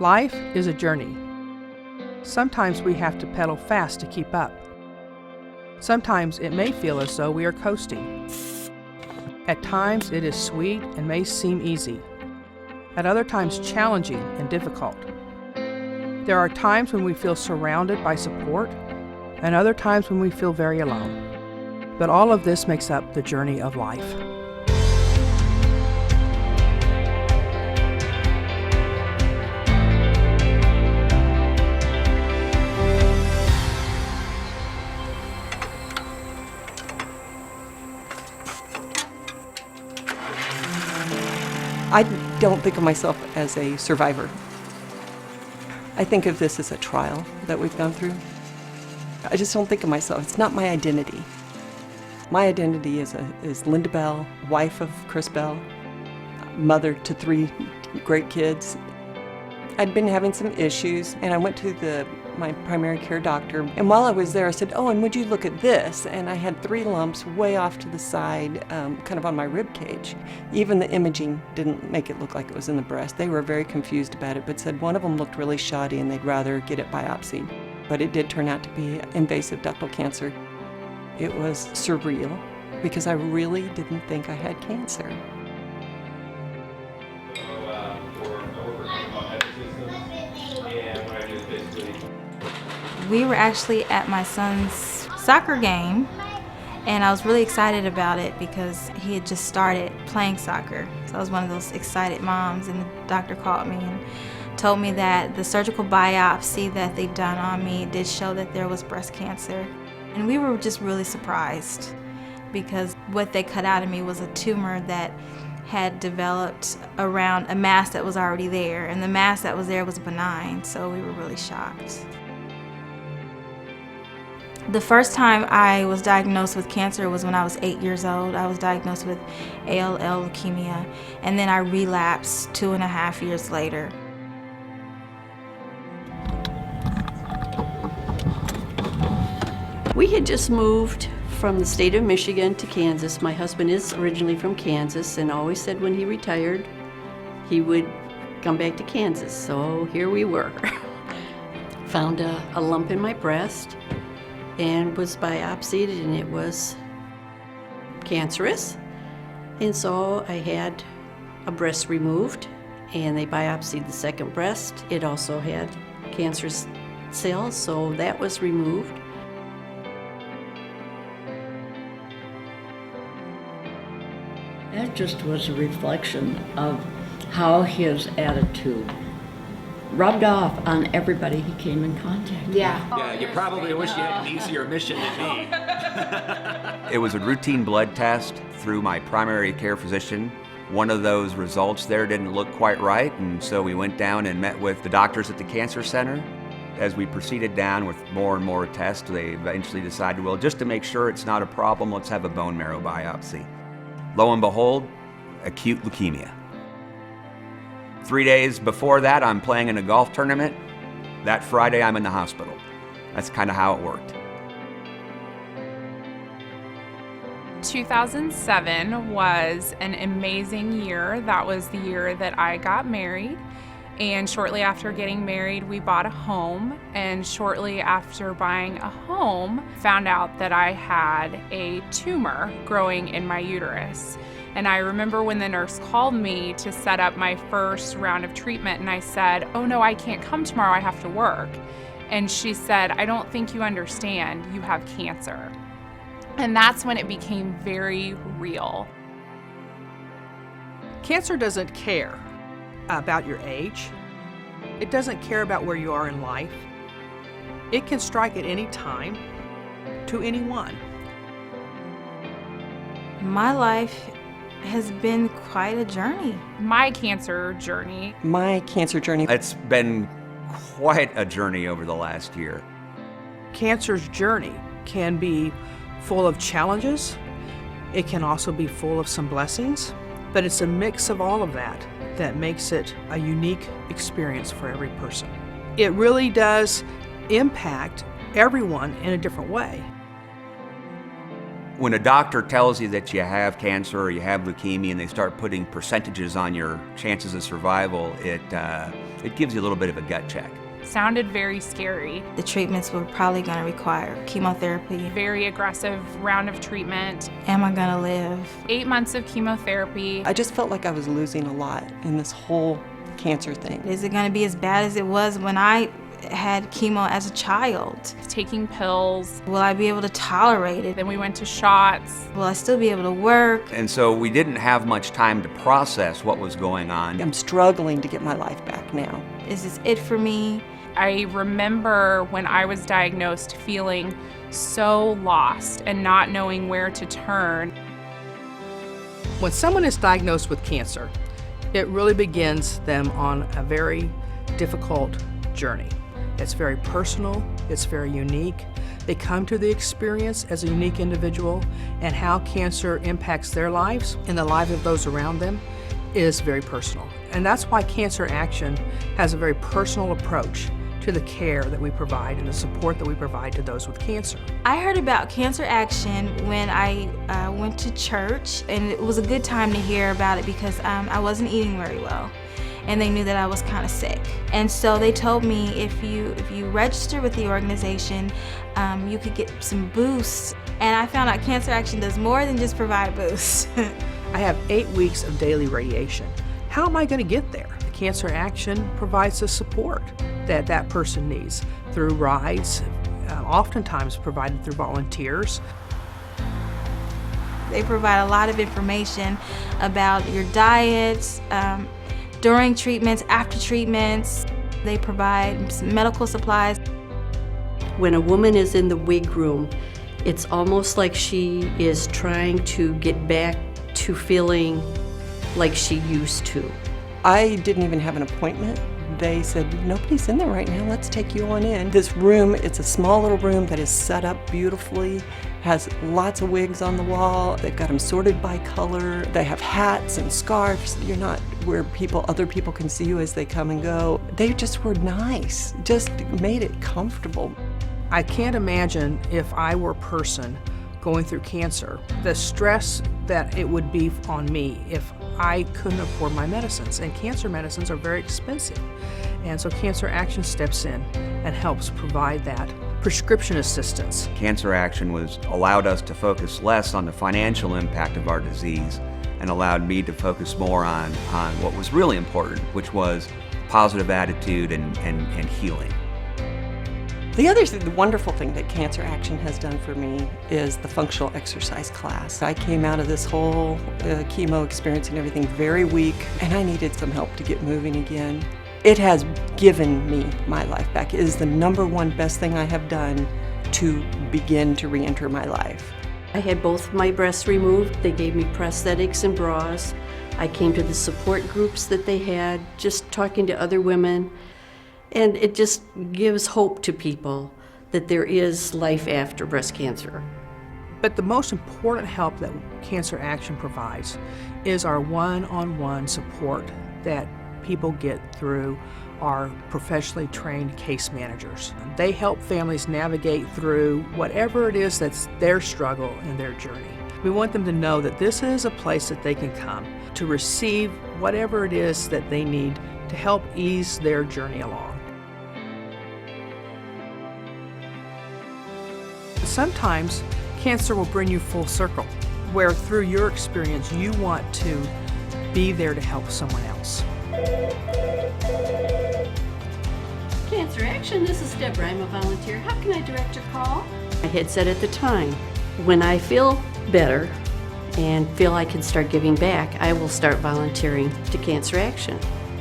Life is a journey. Sometimes we have to pedal fast to keep up. Sometimes it may feel as though we are coasting. At times it is sweet and may seem easy. At other times challenging and difficult. There are times when we feel surrounded by support, and other times when we feel very alone. But all of this makes up the journey of life. I don't think of myself as a survivor. I think of this as a trial that we've gone through. I just don't think of myself. It's not my identity. My identity is Linda Bell, wife of Chris Bell, mother to 3 great kids. I'd been having some issues, and I went to my primary care doctor. And while I was there, I said, "Oh, and would you look at this?" And I had 3 lumps way off to the side, kind of on my rib cage. Even the imaging didn't make it look like it was in the breast. They were very confused about it, but said one of them looked really shoddy and they'd rather get it biopsied. But it did turn out to be invasive ductal cancer. It was surreal because I really didn't think I had cancer. We were actually at my son's soccer game, and I was really excited about it because he had just started playing soccer. So I was one of those excited moms, and the doctor called me and told me that the surgical biopsy that they'd done on me did show that there was breast cancer. And we were just really surprised because what they cut out of me was a tumor that had developed around a mass that was already there, and the mass that was there was benign, so we were really shocked. The first time I was diagnosed with cancer was when I was 8 years old. I was diagnosed with ALL leukemia, and then I relapsed 2.5 years later. We had just moved from the state of Michigan to Kansas. My husband is originally from Kansas and always said when he retired he would come back to Kansas. So here we were. Found a lump in my breast and was biopsied, and it was cancerous. And so I had a breast removed, and they biopsied the second breast. It also had cancerous cells, so that was removed. That just was a reflection of how his attitude rubbed off on everybody he came in contact with. Yeah, you probably wish you had an easier mission than me. It was a routine blood test through my primary care physician. One of those results there didn't look quite right, and so we went down and met with the doctors at the cancer center. As we proceeded down with more and more tests, they eventually decided, well, just to make sure it's not a problem, let's have a bone marrow biopsy. Lo and behold, acute leukemia. 3 days before that, I'm playing in a golf tournament. That Friday, I'm in the hospital. That's kind of how it worked. 2007 was an amazing year. That was the year that I got married. And shortly after getting married, we bought a home. And shortly after buying a home, found out that I had a tumor growing in my uterus. And I remember when the nurse called me to set up my first round of treatment, and I said, "Oh no, I can't come tomorrow, I have to work." And she said, "I don't think you understand, you have cancer." And that's when it became very real. Cancer doesn't care about your age. It doesn't care about where you are in life. It can strike at any time to anyone. My life has been quite a journey. My cancer journey. My cancer journey. It's been quite a journey over the last year. Cancer's journey can be full of challenges. It can also be full of some blessings, but it's a mix of all of that that makes it a unique experience for every person. It really does impact everyone in a different way. When a doctor tells you that you have cancer or you have leukemia and they start putting percentages on your chances of survival, it gives you a little bit of a gut check. Sounded very scary. The treatments were probably going to require chemotherapy. Very aggressive round of treatment. Am I going to live? 8 months of chemotherapy. I just felt like I was losing a lot in this whole cancer thing. Is it going to be as bad as it was when I had chemo as a child? Taking pills. Will I be able to tolerate it? Then we went to shots. Will I still be able to work? And so we didn't have much time to process what was going on. I'm struggling to get my life back now. Is this it for me? I remember when I was diagnosed feeling so lost and not knowing where to turn. When someone is diagnosed with cancer, it really begins them on a very difficult journey. It's very personal, it's very unique. They come to the experience as a unique individual, and how cancer impacts their lives and the lives of those around them is very personal. And that's why Cancer Action has a very personal approach to the care that we provide and the support that we provide to those with cancer. I heard about Cancer Action when I went to church, and it was a good time to hear about it because I wasn't eating very well, and they knew that I was kind of sick. And so they told me if you register with the organization, you could get some boosts. And I found out Cancer Action does more than just provide boosts. I have 8 weeks of daily radiation. How am I going to get there? Cancer Action provides the support that that person needs through rides, oftentimes provided through volunteers. They provide a lot of information about your diets, during treatments, after treatments. They provide some medical supplies. When a woman is in the wig room, it's almost like she is trying to get back to feeling like she used to. I didn't even have an appointment. They said, nobody's in there right now, let's take you on in. This room, it's a small little room that is set up beautifully, has lots of wigs on the wall. They've got them sorted by color. They have hats and scarves. You're not where other people can see you as they come and go. They just were nice, just made it comfortable. I can't imagine if I were a person going through cancer, the stress that it would be on me if I couldn't afford my medicines. And cancer medicines are very expensive. And so Cancer Action steps in and helps provide that prescription assistance. Cancer Action allowed us to focus less on the financial impact of our disease and allowed me to focus more on what was really important, which was positive attitude and healing. The wonderful thing that Cancer Action has done for me is the functional exercise class. I came out of this whole chemo experience and everything very weak, and I needed some help to get moving again. It has given me my life back. It is the #1 best thing I have done to begin to re-enter my life. I had both of my breasts removed. They gave me prosthetics and bras. I came to the support groups that they had, just talking to other women. And it just gives hope to people that there is life after breast cancer. But the most important help that Cancer Action provides is our one-on-one support that people get through our professionally trained case managers. They help families navigate through whatever it is that's their struggle and their journey. We want them to know that this is a place that they can come to receive whatever it is that they need to help ease their journey along. Sometimes cancer will bring you full circle, where through your experience you want to be there to help someone else. Cancer Action, this is Deborah. I'm a volunteer. How can I direct your call? I had said at the time, when I feel better and feel I can start giving back, I will start volunteering to Cancer Action.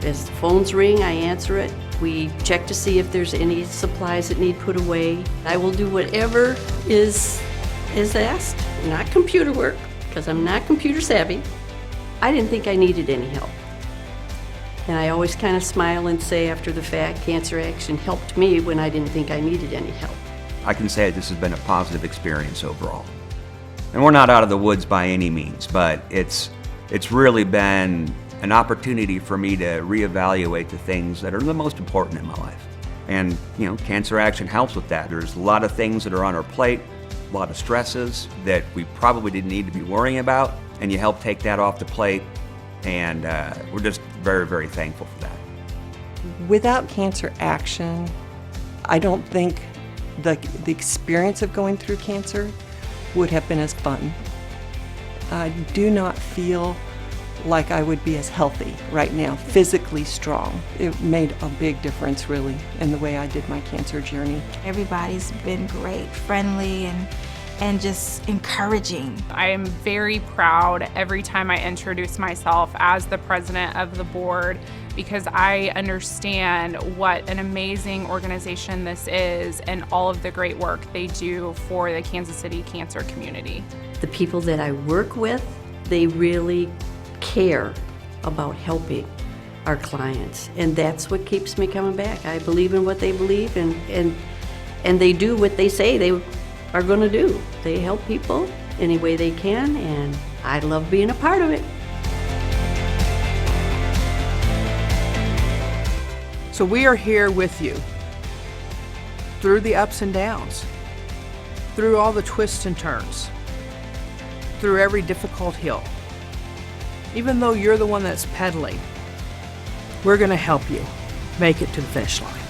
As the phones ring, I answer it. We check to see if there's any supplies that need put away. I will do whatever is asked, not computer work, because I'm not computer savvy. I didn't think I needed any help. And I always kind of smile and say after the fact, Cancer Action helped me when I didn't think I needed any help. I can say this has been a positive experience overall. And we're not out of the woods by any means, but it's really been an opportunity for me to reevaluate the things that are the most important in my life. And, Cancer Action helps with that. There's a lot of things that are on our plate, a lot of stresses that we probably didn't need to be worrying about, and you helped take that off the plate, and we're just very, very thankful for that. Without Cancer Action, I don't think the experience of going through cancer would have been as fun. I do not feel like I would be as healthy right now, physically strong. It made a big difference, really, in the way I did my cancer journey. Everybody's been great, friendly, and just encouraging. I am very proud every time I introduce myself as the president of the board, because I understand what an amazing organization this is and all of the great work they do for the Kansas City cancer community. The people that I work with, they really care about helping our clients, and that's what keeps me coming back. I believe in what they believe, and they do what they say they are going to do. They help people any way they can, and I love being a part of it. So we are here with you through the ups and downs, through all the twists and turns, through every difficult hill. Even though you're the one that's pedaling, we're going to help you make it to the finish line.